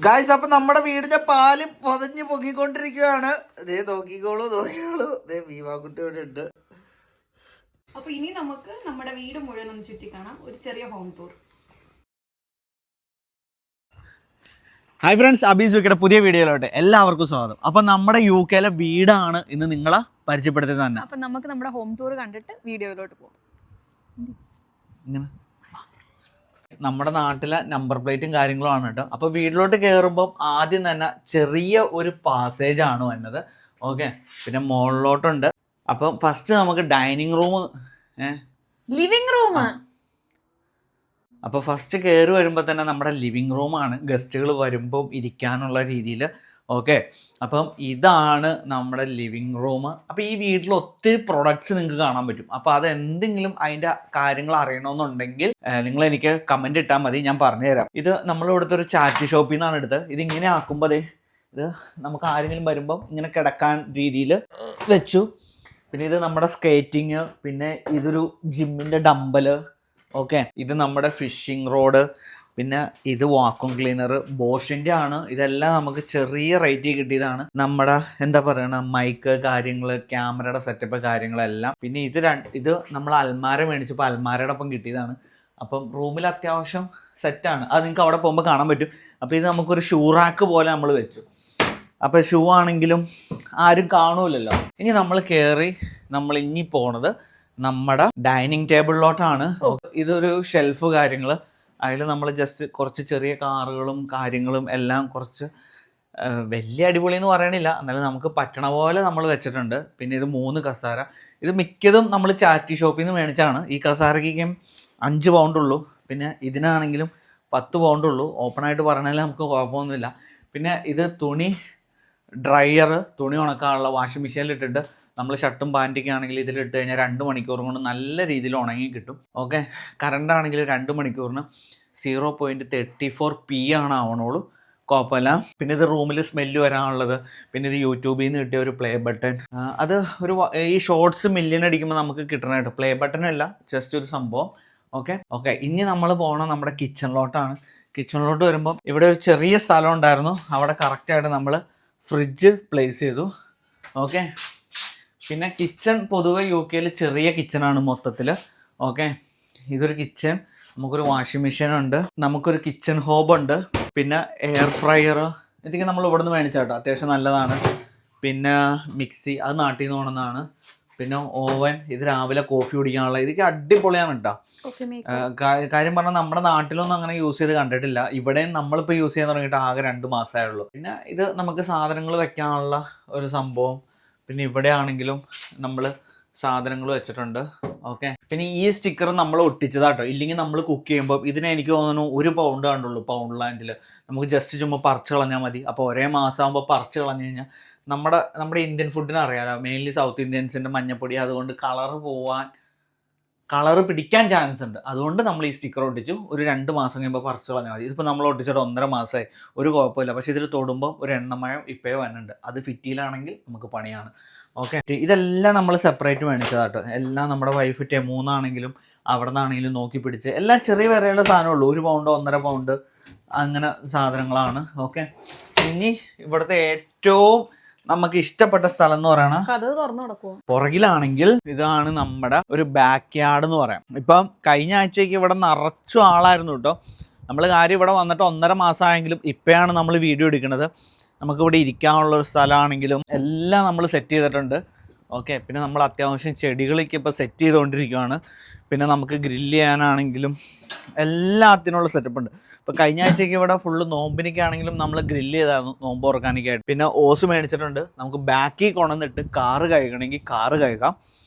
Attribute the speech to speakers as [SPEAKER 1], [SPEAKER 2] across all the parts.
[SPEAKER 1] Guys, അപ്പൊ നമ്മുടെ വീടിന്റെ പാല് പൊതഞ്ഞ് പൊങ്ങിക്കൊണ്ടിരിക്കുകയാണ്. ഇതേ നോക്കിക്കോളൂ. ഇതേ ഭീമാക്കുട്ടി ഇവിടെ ഉണ്ട്.
[SPEAKER 2] അപ്പൊ ഇനി നമുക്ക് നമ്മുടെ വീട് മുഴുവൻ ഒന്ന് ചുറ്റി കാണാം. ഒരു ചെറിയ ഹോം ടൂർ.
[SPEAKER 3] ഹായ് ഫ്രണ്ട്സ്, അബീസ് യുക്കെയുടെ പുതിയ വീഡിയോയിലോട്ട് എല്ലാവർക്കും സ്വാഗതം. അപ്പം നമ്മുടെ യു കെയിലെ വീടാണ് ഇന്ന് നിങ്ങളെ പരിചയപ്പെടുത്തിയത് തന്നെ.
[SPEAKER 2] അപ്പൊ നമുക്ക് നമ്മുടെ ഹോം ടൂർ കണ്ടിട്ട് വീഡിയോയിലോട്ട് പോകും.
[SPEAKER 3] ഇങ്ങനെ നമ്മുടെ നാട്ടിലെ നമ്പർ പ്ലേറ്റും കാര്യങ്ങളും ആണ് കേട്ടോ. അപ്പോൾ വീട്ടിലോട്ട് കയറുമ്പം ആദ്യം തന്നെ ചെറിയ ഒരു പാസേജ് ആണ് വന്നത്. ഓക്കെ, പിന്നെ മുകളിലോട്ടുണ്ട്. അപ്പം ഫസ്റ്റ് നമുക്ക് ഡൈനിങ് റൂം,
[SPEAKER 2] ലിവിംഗ് റൂം.
[SPEAKER 3] അപ്പോൾ ഫസ്റ്റ് കയറി വരുമ്പോൾ തന്നെ നമ്മുടെ ലിവിങ് റൂമാണ്, ഗസ്റ്റുകൾ വരുമ്പം ഇരിക്കാനുള്ള രീതിയിൽ. ഓക്കെ, അപ്പം ഇതാണ് നമ്മുടെ ലിവിങ് റൂം. അപ്പോൾ ഈ വീട്ടിൽ ഒത്തിരി പ്രൊഡക്ട്സ് നിങ്ങൾക്ക് കാണാൻ പറ്റും. അപ്പോൾ അതെന്തെങ്കിലും അതിൻ്റെ കാര്യങ്ങൾ അറിയണമെന്നുണ്ടെങ്കിൽ നിങ്ങൾ എനിക്ക് കമൻറ്റ് ഇട്ടാൽ മതി, ഞാൻ പറഞ്ഞുതരാം. ഇത് നമ്മൾ ഇവിടുത്തെ ഒരു ചാറ്റ് ഷോപ്പിൽ നിന്നാണ് എടുത്തത്. ഇതിങ്ങനെ ആക്കുമ്പോൾ ഇത് നമുക്ക് ആരെങ്കിലും വരുമ്പം ഇങ്ങനെ കിടക്കാൻ രീതിയിൽ വെച്ചു. പിന്നെ ഇത് നമ്മുടെ സ്കേറ്റിങ്, പിന്നെ ഇതൊരു ജിമ്മിൻ്റെ ഡമ്പല്. ഓക്കെ, ഇത് നമ്മുടെ ഫിഷിംഗ് റോഡ്, പിന്നെ ഇത് വാക്വം ക്ലീനർ ബോഷിൻ്റെ ആണ്. ഇതെല്ലാം നമുക്ക് ചെറിയ റേറ്റിൽ കിട്ടിയതാണ്. നമ്മുടെ എന്താ പറയണ മൈക്ക് കാര്യങ്ങൾ, ക്യാമറയുടെ സെറ്റപ്പ് കാര്യങ്ങളെല്ലാം. പിന്നെ ഇത് നമ്മൾ അൽമാര മേടിച്ചപ്പോൾ അൽമാരയുടെ ഒപ്പം കിട്ടിയതാണ്. അപ്പം റൂമിൽ അത്യാവശ്യം സെറ്റാണ്. അത് നിങ്ങൾക്ക് അവിടെ പോകുമ്പോൾ കാണാൻ പറ്റും. അപ്പോൾ ഇത് നമുക്കൊരു ഷൂ റാക്ക് പോലെ നമ്മൾ വെച്ചു. അപ്പോൾ ഷൂ ആണെങ്കിലും ആരും കാണൂലല്ലോ. ഇനി നമ്മൾ കയറി നമ്മൾ ഇനി പോണത് നമ്മുടെ ഡൈനിങ് ടേബിളിലോട്ടാണ്. ഇതൊരു ഷെൽഫ് കാര്യങ്ങൾ, അതിൽ നമ്മൾ ജസ്റ്റ് കുറച്ച് ചെറിയ കാറുകളും കാര്യങ്ങളും എല്ലാം കുറച്ച് വലിയ അടിപൊളി എന്ന് പറയണില്ല, എന്നാലും നമുക്ക് പറ്റണ പോലെ നമ്മൾ വെച്ചിട്ടുണ്ട്. പിന്നെ ഇത് 3 കസാര. ഇത് മിക്കതും നമ്മൾ ചാറ്റി ഷോപ്പിൽ നിന്ന് മേടിച്ചാണ്. ഈ കസാരയ്ക്കും 5 പൗണ്ടുള്ളൂ. പിന്നെ ഇതിനാണെങ്കിലും 10 പൗണ്ടുള്ളൂ. ഓപ്പണായിട്ട് പറയണതിൽ നമുക്ക് കുഴപ്പമൊന്നുമില്ല. പിന്നെ ഇത് തുണി ഡ്രയർ, തുണി ഉണക്കാനുള്ള വാഷിംഗ് മെഷീനിലിട്ടിട്ട് നമ്മൾ ഷർട്ടും പാൻറ്റൊക്കെ ആണെങ്കിൽ ഇതിലിട്ട് കഴിഞ്ഞാൽ 2 മണിക്കൂർ കൊണ്ട് നല്ല രീതിയിൽ ഉണങ്ങി കിട്ടും. ഓക്കെ, കറണ്ട് ആണെങ്കിൽ 2 മണിക്കൂറിന് 0.34 p ആണ് ആവണോളൂ, കുഴപ്പമില്ല. പിന്നെ ഇത് റൂമിൽ സ്മെല്ല് വരാനുള്ളത്. പിന്നെ ഇത് യൂട്യൂബിൽ നിന്ന് കിട്ടിയ ഒരു പ്ലേ ബട്ടൺ. അത് ഒരു ഈ ഷോർട്സ് മില്യൺ അടിക്കുമ്പോൾ നമുക്ക് കിട്ടണമായിട്ട് പ്ലേ ബട്ടൺ അല്ല, ജസ്റ്റ് ഒരു സംഭവം. ഓക്കെ, ഇനി നമ്മൾ പോകണം നമ്മുടെ കിച്ചണിലോട്ടാണ്. കിച്ചണിലോട്ട് വരുമ്പം ഇവിടെ ഒരു ചെറിയ സ്ഥലം ഉണ്ടായിരുന്നു. അവിടെ കറക്റ്റായിട്ട് നമ്മൾ ഫ്രിഡ്ജ് പ്ലേസ് ചെയ്തു. ഓക്കെ, പിന്നെ കിച്ചൺ പൊതുവെ യു കെയിൽ ചെറിയ കിച്ചണാണ് മൊത്തത്തിൽ. ഓക്കെ, ഇതൊരു കിച്ചൺ. നമുക്കൊരു വാഷിംഗ് മെഷീൻ ഉണ്ട്, നമുക്കൊരു കിച്ചൺ ഹോബ് ഉണ്ട്, പിന്നെ എയർ ഫ്രയർ. ഇതൊക്കെ നമ്മൾ ഇവിടെ നിന്ന് മേടിച്ചാട്ടോ, അത്യാവശ്യം നല്ലതാണ്. പിന്നെ മിക്സി, അത് നാട്ടിൽ നിന്ന് കൊണ്ടുവന്നതാണ്. പിന്നെ ഓവൻ, ഇത് രാവിലെ കോഫി കുടിക്കാനുള്ള. ഇതൊക്കെ അടിപൊളിയാണ് കേട്ടോ. കാര്യം പറഞ്ഞാൽ നമ്മുടെ നാട്ടിലൊന്നും അങ്ങനെ യൂസ് ചെയ്ത് കണ്ടിട്ടില്ല. ഇവിടെയും നമ്മളിപ്പോൾ യൂസ് ചെയ്യാൻ തുടങ്ങിയിട്ട് ആകെ 2 മാസമായുള്ളൂ. പിന്നെ ഇത് നമുക്ക് സാധനങ്ങൾ വെക്കാനുള്ള ഒരു സംഭവം. പിന്നെ ഇവിടെ ആണെങ്കിലും നമ്മൾ സാധനങ്ങൾ വെച്ചിട്ടുണ്ട്. ഓക്കെ, പിന്നെ ഈ സ്റ്റിക്കർ നമ്മൾ ഒട്ടിച്ചതാട്ടോ. ഇല്ലെങ്കിൽ നമ്മൾ കുക്ക് ചെയ്യുമ്പോൾ ഇതിനെ എനിക്ക് തോന്നുന്നു 1 പൗണ്ട് കണ്ടുള്ളൂ പൗണ്ട് ലാൻഡിൽ. നമുക്ക് ജസ്റ്റ് ചുമ്മാ പറിച്ച് കളഞ്ഞാൽ മതി. അപ്പോൾ ഒരേ മാസമാകുമ്പോൾ പറിച്ച് കളഞ്ഞു കഴിഞ്ഞാൽ നമ്മുടെ ഇന്ത്യൻ ഫുഡിന് അറിയാലോ, മെയിൻലി സൗത്ത് ഇന്ത്യൻസിൻ്റെ മഞ്ഞപ്പൊടി, അതുകൊണ്ട് കളറ് പിടിക്കാൻ ചാൻസ് ഉണ്ട്. അതുകൊണ്ട് നമ്മൾ ഈ സ്റ്റിക്കർ ഒട്ടിച്ചു. ഒരു 2 മാസം കഴിയുമ്പോൾ പറിച്ച് കളഞ്ഞാൽ മതി. ഇതിപ്പോൾ നമ്മൾ ഒട്ടിച്ചിട്ട് 1.5 മാസമായി, ഒരു കുഴപ്പമില്ല. പക്ഷേ ഇതിൽ തൊടുമ്പോൾ ഒരു എണ്ണമയം ഇപ്പോഴേ വന്നിട്ടുണ്ട്. അത് ഫിറ്റിയിലാണെങ്കിൽ നമുക്ക് പണിയാണ്. ഓക്കെ, ഇതെല്ലാം നമ്മൾ സെപ്പറേറ്റ് മേടിച്ചതാട്ടോ. എല്ലാം നമ്മുടെ വൈഫ് ടെമൂന്നാണെങ്കിലും അവിടെ നിന്നാണെങ്കിലും നോക്കി പിടിച്ച് എല്ലാം ചെറിയ വിലയുള്ള സാധനമുള്ളൂ. 1 പൗണ്ട് 1.5 പൗണ്ട് അങ്ങനെ സാധനങ്ങളാണ്. ഓക്കെ, ഇനി ഇവിടുത്തെ ഏറ്റവും നമുക്ക് ഇഷ്ടപ്പെട്ട സ്ഥലം എന്ന് പറയണത് പുറകിലാണെങ്കിൽ ഇതാണ് നമ്മുടെ ഒരു ബാക്ക് യാർഡ് എന്ന് പറയാം. ഇപ്പം കഴിഞ്ഞ ആഴ്ചയ്ക്ക് ഇവിടെ നിറച്ചു ആളായിരുന്നു കേട്ടോ. നമ്മൾ കാര്യം ഇവിടെ വന്നിട്ട് 1.5 മാസമായെങ്കിലും ഇപ്പോഴാണ് നമ്മൾ വീഡിയോ എടുക്കുന്നത്. നമുക്കിവിടെ ഇരിക്കാനുള്ളൊരു സ്ഥലമാണെങ്കിലും എല്ലാം നമ്മൾ സെറ്റ് ചെയ്തിട്ടുണ്ട്. ഓക്കെ, പിന്നെ നമ്മൾ അത്യാവശ്യം ചെടികളൊക്കെ ഇപ്പോൾ സെറ്റ് ചെയ്തുകൊണ്ടിരിക്കുകയാണ്. പിന്നെ നമുക്ക് ഗ്രില്ല് ചെയ്യാനാണെങ്കിലും എല്ലാത്തിനുള്ള സെറ്റപ്പ് ഉണ്ട്. ഇപ്പോൾ കഴിഞ്ഞ ആഴ്ചയ്ക്ക് ഇവിടെ ഫുള്ള് നോമ്പിനൊക്കെ ആണെങ്കിലും നമ്മൾ ഗ്രില്ല് ചെയ്തായിരുന്നു, നോമ്പ് തുറക്കാനൊക്കെയായിട്ട്. പിന്നെ ഓസ് മേടിച്ചിട്ടുണ്ട്. നമുക്ക് ബാക്കിൽ കൊണ്ടുവന്നിട്ട് കാറ് കഴുകണമെങ്കിൽ കാറ് കഴുകാം.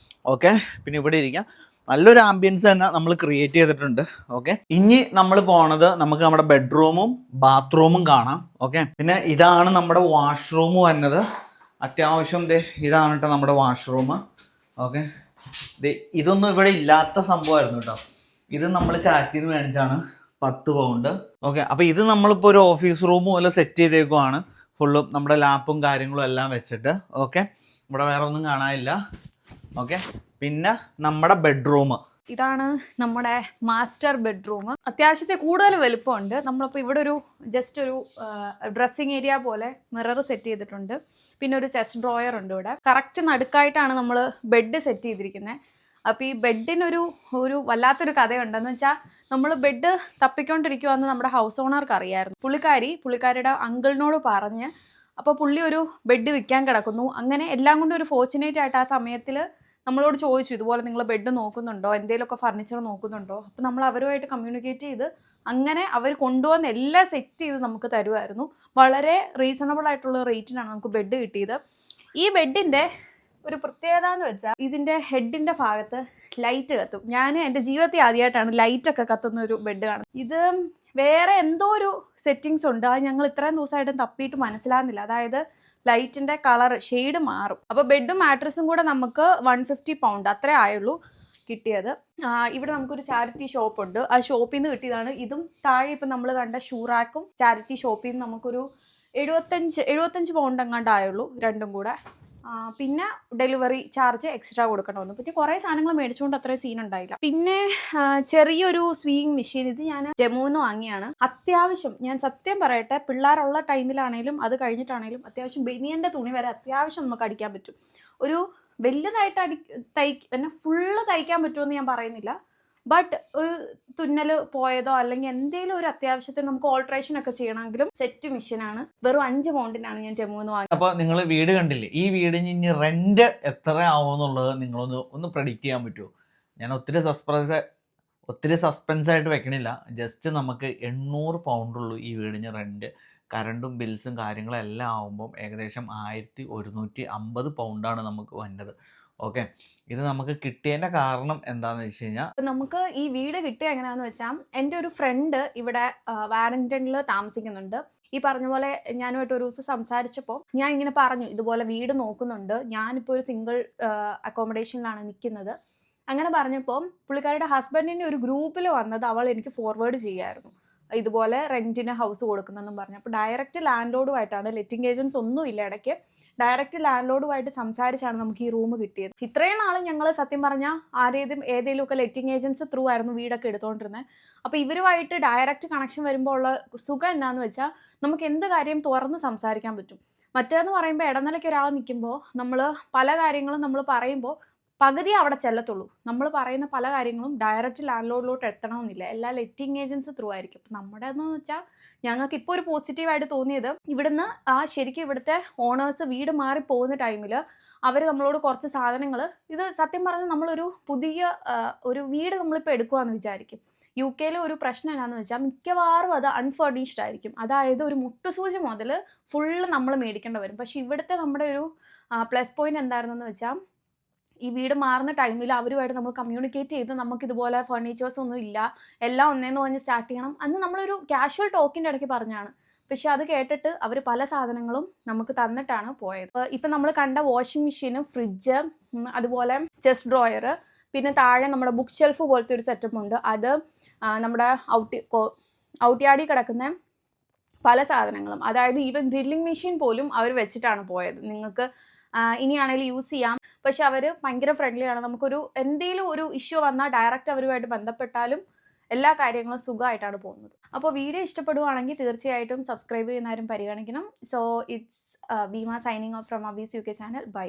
[SPEAKER 3] ഓക്കെ, പിന്നെ ഇവിടെ ഇരിക്കാം. നല്ലൊരു ആംബിയൻസ് തന്നെ നമ്മൾ ക്രിയേറ്റ് ചെയ്തിട്ടുണ്ട്. ഓക്കെ, ഇനി നമ്മൾ പോണത് നമുക്ക് നമ്മുടെ ബെഡ്റൂമും ബാത്റൂമും കാണാം. ഓക്കെ, പിന്നെ ഇതാണ് നമ്മുടെ വാഷ്റൂം വരുന്നത്. അത്യാവശ്യം ഇതാണ് കേട്ടോ നമ്മുടെ വാഷ്റൂം. ഓക്കെ, ഇതൊന്നും ഇവിടെ ഇല്ലാത്ത സംഭവമായിരുന്നു കേട്ടോ. ഇത് നമ്മൾ ചാറ്റിൽ നിന്ന് മേടിച്ചാണ്, 10 പൗണ്ട്. ഓക്കെ, അപ്പോൾ ഇത് നമ്മളിപ്പോൾ ഒരു ഓഫീസ് റൂം പോലെ സെറ്റ് ചെയ്തേക്കുവാണ്. ഫുള്ളും നമ്മുടെ ലാപ്പും കാര്യങ്ങളും എല്ലാം വെച്ചിട്ട്. ഓക്കെ, ഇവിടെ വേറെ ഒന്നും കാണാനില്ല. ഓക്കെ, പിന്നെ നമ്മുടെ ബെഡ്റൂം
[SPEAKER 2] ഇതാണ് നമ്മുടെ മാസ്റ്റർ ബെഡ്റൂം. അത്യാവശ്യത്തെ കൂടുതൽ വലുപ്പമുണ്ട്. നമ്മളിപ്പോൾ ഇവിടെ ഒരു ജസ്റ്റ് ഒരു ഡ്രസ്സിങ് ഏരിയ പോലെ മിറർ സെറ്റ് ചെയ്തിട്ടുണ്ട്. പിന്നെ ഒരു ചെസ്റ്റ് ഡ്രോയർ ഉണ്ട് ഇവിടെ. കറക്റ്റ് നടുക്കായിട്ടാണ് നമ്മൾ ബെഡ് സെറ്റ് ചെയ്തിരിക്കുന്നത്. അപ്പോൾ ഈ ബെഡിനൊരു വല്ലാത്തൊരു കഥയുണ്ടെന്ന് വെച്ചാൽ നമ്മൾ ബെഡ് തപ്പിക്കൊണ്ടിരിക്കുവാന്ന് നമ്മുടെ ഹൗസ് ഓണർക്ക് അറിയായിരുന്നു. പുള്ളിക്കാരിയുടെ അങ്കിളിനോട് പറഞ്ഞ് അപ്പോൾ പുള്ളി ഒരു ബെഡ് വിൽക്കാൻ കിടക്കുന്നു. അങ്ങനെ എല്ലാം കൊണ്ടും ഒരു ഫോർച്ചുനേറ്റ് ആയിട്ട് ആ സമയത്തിൽ നമ്മളോട് ചോദിച്ചു, ഇതുപോലെ നിങ്ങൾ ബെഡ് നോക്കുന്നുണ്ടോ, എന്തെങ്കിലുമൊക്കെ ഫർണിച്ചർ നോക്കുന്നുണ്ടോ. അപ്പോൾ നമ്മൾ അവരുമായിട്ട് കമ്മ്യൂണിക്കേറ്റ് ചെയ്ത് അങ്ങനെ അവർ കൊണ്ടുവന്ന് എല്ലാം സെറ്റ് ചെയ്ത് നമുക്ക് തരുമായിരുന്നു. വളരെ റീസണബിൾ ആയിട്ടുള്ള റേറ്റിനാണ് നമുക്ക് ബെഡ് കിട്ടിയത്. ഈ ബെഡിൻ്റെ ഒരു പ്രത്യേകത എന്ന് വെച്ചാൽ ഇതിൻ്റെ ഹെഡിൻ്റെ ഭാഗത്ത് ലൈറ്റ് കത്തും. ഞാൻ എൻ്റെ ജീവിതത്തിൽ ആദ്യമായിട്ടാണ് ലൈറ്റൊക്കെ കത്തുന്ന ഒരു ബെഡ് കാണുന്നത്. ഇത് വേറെ എന്തോ ഒരു സെറ്റിങ്സ് ഉണ്ട്, അത് ഞങ്ങൾ ഇത്രയും ദിവസമായിട്ടും തപ്പിയിട്ട് മനസ്സിലാകുന്നില്ല. അതായത് ലൈറ്റിൻ്റെ കളർ ഷെയ്ഡ് മാറും. അപ്പോൾ ബെഡും മാട്രസും കൂടെ നമുക്ക് 150 പൗണ്ട് അത്രേ ആയുള്ളൂ കിട്ടിയത്. ഇവിടെ നമുക്കൊരു ചാരിറ്റി ഷോപ്പുണ്ട്, ആ ഷോപ്പിൽ നിന്ന് കിട്ടിയതാണ്. ഇതും താഴെ ഇപ്പം നമ്മൾ കണ്ട ഷൂറാക്കും ചാരിറ്റി ഷോപ്പിൽ നിന്ന് നമുക്കൊരു 75 പൗണ്ട് എങ്ങാണ്ടായുള്ളൂ രണ്ടും കൂടെ. പിന്നെ ഡെലിവറി ചാർജ് എക്സ്ട്രാ കൊടുക്കണമെന്ന്. പിന്നെ കുറേ സാധനങ്ങൾ മേടിച്ചുകൊണ്ട് അത്രയും സീൻ ഉണ്ടായില്ല. പിന്നെ ചെറിയൊരു സ്വീയിങ് മെഷീൻ, ഇത് ഞാൻ ജമ്മുന്ന് വാങ്ങിയാണ്. അത്യാവശ്യം ഞാൻ സത്യം പറയട്ടെ, പിള്ളേരുള്ള ടൈമിലാണേലും അത് കഴിഞ്ഞിട്ടാണേലും അത്യാവശ്യം ബനിയൻ്റെ തുണി വരെ അത്യാവശ്യം നമുക്ക് അടിക്കാൻ പറ്റും. ഒരു വലുതായിട്ട് ഫുള്ള് തയ്ക്കാൻ പറ്റുമെന്ന് ഞാൻ പറയുന്നില്ല, ബട്ട് ഒരു തുന്നൽ പോയതോ അല്ലെങ്കിൽ എന്തെങ്കിലും ഒരു അത്യാവശ്യത്തിന് നമുക്ക് ഓൾട്രേഷൻ ഒക്കെ ചെയ്യണമെങ്കിലും സെറ്റ് മെഷീനാണ്. വെറും 5 പൗണ്ടിനാണ് ഞാൻ ജമ്മുന്ന് വാങ്ങിയത്.
[SPEAKER 3] അപ്പോൾ നിങ്ങൾ വീട് കണ്ടില്ലേ, ഈ വീടിന് ഇനി റെന്റ് എത്ര ആവുമെന്നുള്ളത് നിങ്ങളൊന്ന് പ്രഡിക്റ്റ് ചെയ്യാൻ പറ്റുമോ? ഞാൻ ഒത്തിരി സസ്പെൻസ് ആയിട്ട് വെക്കണില്ല. ജസ്റ്റ് നമുക്ക് 800 പൗണ്ടുള്ളൂ ഈ വീടിന് റെന്റ്. കറണ്ടും ബിൽസും കാര്യങ്ങളും എല്ലാം ആവുമ്പം ഏകദേശം 1150 പൗണ്ടാണ് നമുക്ക് വന്നത്. ഓക്കെ, ഇത് നമുക്ക് കിട്ടിയതിൻ്റെ കാരണം എന്താണെന്ന് വെച്ച് കഴിഞ്ഞാൽ,
[SPEAKER 2] നമുക്ക് ഈ വീട് കിട്ടിയ എങ്ങനെയാണെന്ന് വെച്ചാൽ, എൻ്റെ ഒരു ഫ്രണ്ട് ഇവിടെ വാരങ്ടണിൽ താമസിക്കുന്നുണ്ട്. ഈ പറഞ്ഞ പോലെ ഞാനുമായിട്ട് ഒരു ദിവസം സംസാരിച്ചപ്പോൾ ഞാൻ ഇങ്ങനെ പറഞ്ഞു, ഇതുപോലെ വീട് നോക്കുന്നുണ്ട്, ഞാനിപ്പോൾ ഒരു സിംഗിൾ അക്കോമഡേഷനിലാണ് നിൽക്കുന്നത്. അങ്ങനെ പറഞ്ഞപ്പോൾ പുള്ളിക്കാരുടെ ഹസ്ബൻഡിൻ്റെ ഒരു ഗ്രൂപ്പിൽ വന്നത് അവൾ എനിക്ക് ഫോർവേഡ് ചെയ്യായിരുന്നു, ഇതുപോലെ റെൻറ്റിന് ഹൗസ് കൊടുക്കുന്നതെന്നും പറഞ്ഞു. അപ്പോൾ ഡയറക്റ്റ് ലാൻഡ് ലോഡുമായിട്ടാണ്, ലെറ്റിംഗ് ഏജൻസ് ഒന്നുമില്ല ഇടയ്ക്ക്, ഡയറക്റ്റ് ലാൻഡ് ലോഡുമായിട്ട് സംസാരിച്ചാണ് നമുക്ക് ഈ റൂം കിട്ടിയത്. ഇത്രയും നാൾ ഞങ്ങൾ സത്യം പറഞ്ഞാൽ ഏതെങ്കിലുമൊക്കെ ലെറ്റിംഗ് ഏജൻസ് ത്രൂ ആയിരുന്നു വീടൊക്കെ എടുത്തുകൊണ്ടിരുന്നത്. അപ്പോൾ ഇവരുമായിട്ട് ഡയറക്റ്റ് കണക്ഷൻ വരുമ്പോൾ ഉള്ള സുഖം എന്താണെന്ന് വെച്ചാൽ, നമുക്ക് എന്ത് കാര്യം തുറന്ന് സംസാരിക്കാൻ പറ്റും. മറ്റേന്ന് പറയുമ്പോൾ ഇടനിലയ്ക്ക് ഒരാൾ നിൽക്കുമ്പോൾ നമ്മൾ പല കാര്യങ്ങളും നമ്മൾ പറയുമ്പോൾ പകുതി അവിടെ ചെല്ലത്തുള്ളൂ. നമ്മൾ പറയുന്ന പല കാര്യങ്ങളും ഡയറക്റ്റ് ലാൻഡ് ലോഡിലോട്ട് എത്തണമെന്നില്ല, എല്ലാ ലെറ്റിംഗ് ഏജൻസ് ത്രൂ ആയിരിക്കും. അപ്പം നമ്മുടെ എന്ന് വെച്ചാൽ ഞങ്ങൾക്ക് ഇപ്പോൾ ഒരു പോസിറ്റീവായിട്ട് തോന്നിയത്, ഇവിടുന്ന് ശരിക്കും ഇവിടുത്തെ ഓണേഴ്സ് വീട് മാറി പോകുന്ന ടൈമിൽ അവർ നമ്മളോട് കുറച്ച് സാധനങ്ങൾ, ഇത് സത്യം പറഞ്ഞാൽ നമ്മളൊരു പുതിയ ഒരു വീട് നമ്മളിപ്പോൾ എടുക്കുകയെന്ന് വിചാരിക്കും. UK ഒരു പ്രശ്നം എന്നാന്ന് വെച്ചാൽ, മിക്കവാറും അത് അൺഫർണിഷ്ഡ് ആയിരിക്കും. അതായത് ഒരു മുട്ടുസൂചി മുതൽ ഫുള്ള് നമ്മൾ മേടിക്കേണ്ടി വരും. പക്ഷേ ഇവിടുത്തെ നമ്മുടെ ഒരു പ്ലസ് പോയിന്റ് എന്തായിരുന്നെന്ന് വെച്ചാൽ, ഈ വീട് മാറുന്ന ടൈമിൽ അവരുമായിട്ട് നമ്മൾ കമ്മ്യൂണിക്കേറ്റ് ചെയ്ത് നമുക്കിതുപോലെ ഫർണിച്ചേഴ്സ് ഒന്നും ഇല്ല, എല്ലാം ഒന്നേന്ന് പറഞ്ഞ് സ്റ്റാർട്ട് ചെയ്യണം അന്ന് നമ്മളൊരു കാഷ്വൽ ടോക്കിൻ്റെ ഇടയ്ക്ക് പറഞ്ഞാണ്. പക്ഷെ അത് കേട്ടിട്ട് അവർ പല സാധനങ്ങളും നമുക്ക് തന്നിട്ടാണ് പോയത്. ഇപ്പം നമ്മൾ കണ്ട വാഷിംഗ് മെഷീന്, ഫ്രിഡ്ജ്, അതുപോലെ ചെസ്റ്റ് ഡ്രോയർ, പിന്നെ താഴെ നമ്മുടെ ബുക്ക് ഷെൽഫ് പോലത്തെ ഒരു സെറ്റപ്പ് ഉണ്ട്. അത് നമ്മുടെ ഔട്ട്യാർഡിൽ കിടക്കുന്ന പല സാധനങ്ങളും, അതായത് ഈവൻ ഡ്രില്ലിംഗ് മെഷീൻ പോലും അവർ വെച്ചിട്ടാണ് പോയത്. നിങ്ങൾക്ക് ഇനിയാണെങ്കിലും യൂസ് ചെയ്യാം. പക്ഷെ അവർ ഭയങ്കര ഫ്രണ്ട്ലിയാണ്. നമുക്കൊരു എന്തെങ്കിലും ഒരു ഇഷ്യൂ വന്നാൽ ഡയറക്റ്റ് അവരുമായിട്ട് ബന്ധപ്പെട്ടാലും എല്ലാ കാര്യങ്ങളും സുഖമായിട്ടാണ് പോകുന്നത്. അപ്പോൾ വീഡിയോ ഇഷ്ടപ്പെടുവാണെങ്കിൽ തീർച്ചയായിട്ടും സബ്സ്ക്രൈബ് ചെയ്യുന്നവരും പരിഗണിക്കണം. So it's Beema signing off from Abees UK channel. By.